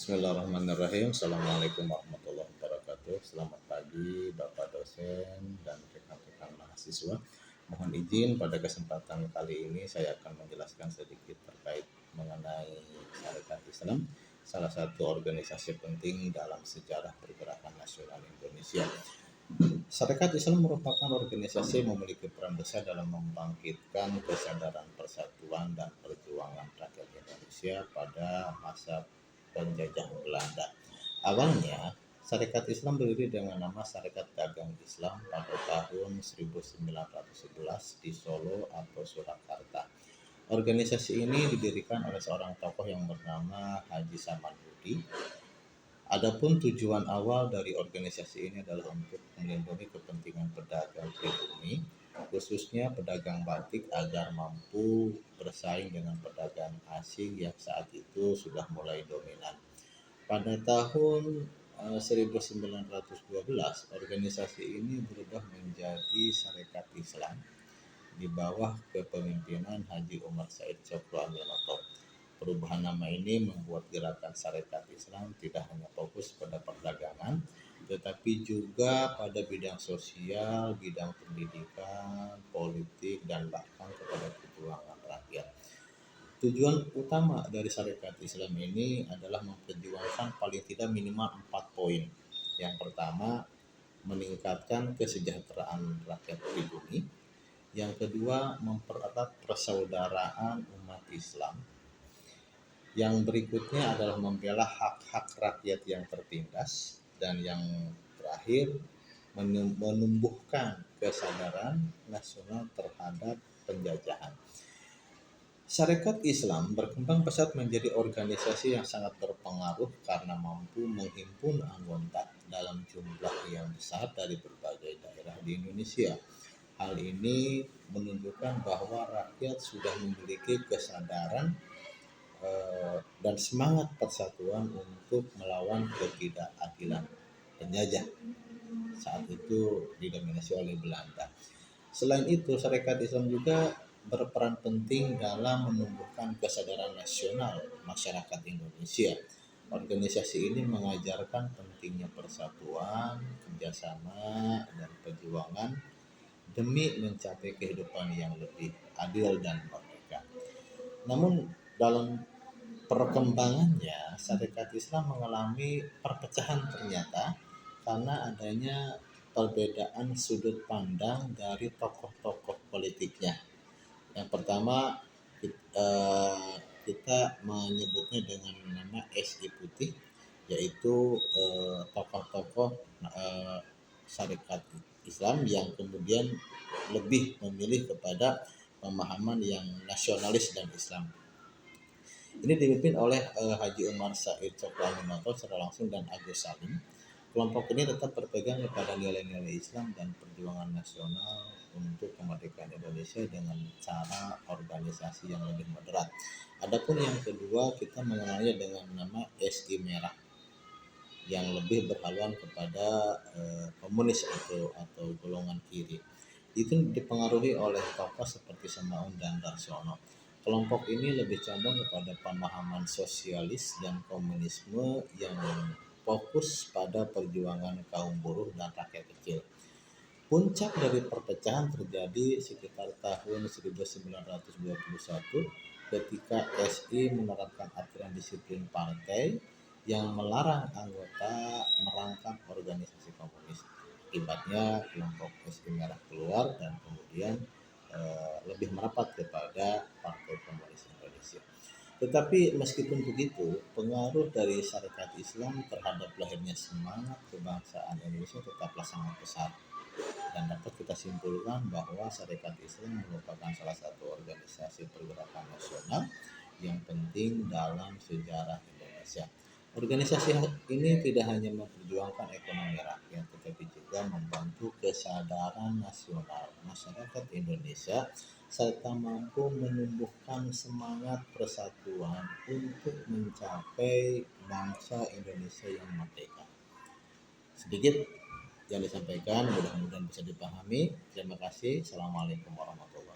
Bismillahirrahmanirrahim. Assalamualaikum warahmatullahi wabarakatuh. Selamat pagi Bapak dosen dan rekan-rekan mahasiswa. Mohon izin pada kesempatan kali ini saya akan menjelaskan sedikit terkait mengenai Sarekat Islam, salah satu organisasi penting dalam sejarah pergerakan nasional Indonesia. Sarekat Islam merupakan organisasi yang memiliki peran besar dalam membangkitkan kesadaran persatuan dan perjuangan rakyat Indonesia pada masa penjajahan Belanda. Awalnya, Sarekat Islam berdiri dengan nama Sarekat Dagang Islam pada tahun 1911 di Solo atau Surakarta. Organisasi ini didirikan oleh seorang tokoh yang bernama Haji Samanhudi. Adapun tujuan awal dari organisasi ini adalah untuk melindungi kepentingan pedagang pribumi, khususnya pedagang batik agar mampu bersaing dengan pedagang asing yang saat itu sudah mulai dominan. Pada tahun 1912, organisasi ini berubah menjadi Sarekat Islam di bawah kepemimpinan Haji Umar Said Sokro Aminoto. Perubahan nama ini membuat gerakan Sarekat Islam tidak hanya fokus pada perdagangan, tetapi juga pada bidang sosial, bidang pendidikan, politik, dan bahkan kepada perjuangan rakyat. Tujuan utama dari Sarekat Islam ini adalah memperjuangkan paling tidak minimal 4 poin. Yang pertama, meningkatkan kesejahteraan rakyat pribumi. Yang kedua, mempererat persaudaraan umat Islam. Yang berikutnya adalah membela hak-hak rakyat yang tertindas. Dan yang terakhir, menumbuhkan kesadaran nasional terhadap penjajahan. Sarekat Islam berkembang pesat menjadi organisasi yang sangat berpengaruh karena mampu menghimpun anggota dalam jumlah yang besar dari berbagai daerah di Indonesia. Hal ini menunjukkan bahwa rakyat sudah memiliki kesadaran dan semangat persatuan untuk melawan ketidakadilan penjajah saat itu didominasi oleh Belanda. Selain itu, Sarekat Islam juga berperan penting dalam menumbuhkan kesadaran nasional masyarakat Indonesia. Organisasi ini mengajarkan pentingnya persatuan, kerjasama, dan perjuangan demi mencapai kehidupan yang lebih adil dan merdeka. Namun dalam perkembangannya, Sarekat Islam mengalami perpecahan ternyata karena adanya perbedaan sudut pandang dari tokoh-tokoh politiknya. Yang pertama, kita menyebutnya dengan nama SI Putih, yaitu tokoh-tokoh Sarekat Islam yang kemudian lebih memilih kepada pemahaman yang nasionalis dan Islam. Ini dipimpin oleh Haji Umar Said Sokro Aminoto secara langsung dan Agus Salim. Kelompok ini tetap berpegang kepada nilai-nilai Islam dan perjuangan nasional untuk kemerdekaan Indonesia dengan cara organisasi yang lebih moderat. Adapun yang kedua, kita mengenalnya dengan nama SI Merah yang lebih berhaluan kepada komunis atau golongan kiri. Itu dipengaruhi oleh tokoh seperti Semaun dan Darsono. Kelompok ini lebih condong kepada pemahaman sosialis dan komunisme yang fokus pada perjuangan kaum buruh dan rakyat kecil. Puncak dari perpecahan terjadi sekitar tahun 1921 ketika SI menerapkan aturan disiplin partai yang melarang anggota merangkap organisasi komunis. Akibatnya kelompok SI Merah keluar dan kemudian lebih merapat kepada Partai Komunis Indonesia. Tetapi meskipun begitu, pengaruh dari Sarekat Islam terhadap lahirnya semangat kebangsaan Indonesia tetaplah sangat besar. Dan dapat kita simpulkan bahwa Sarekat Islam merupakan salah satu organisasi pergerakan nasional yang penting dalam sejarah Indonesia. Organisasi ini tidak hanya memperjuangkan ekonomi rakyat, tetapi juga membantu kesadaran nasional masyarakat Indonesia serta mampu menumbuhkan semangat persatuan untuk mencapai bangsa Indonesia yang merdeka. Sedikit yang disampaikan, mudah-mudahan bisa dipahami. Terima kasih. Assalamualaikum warahmatullahi wabarakatuh.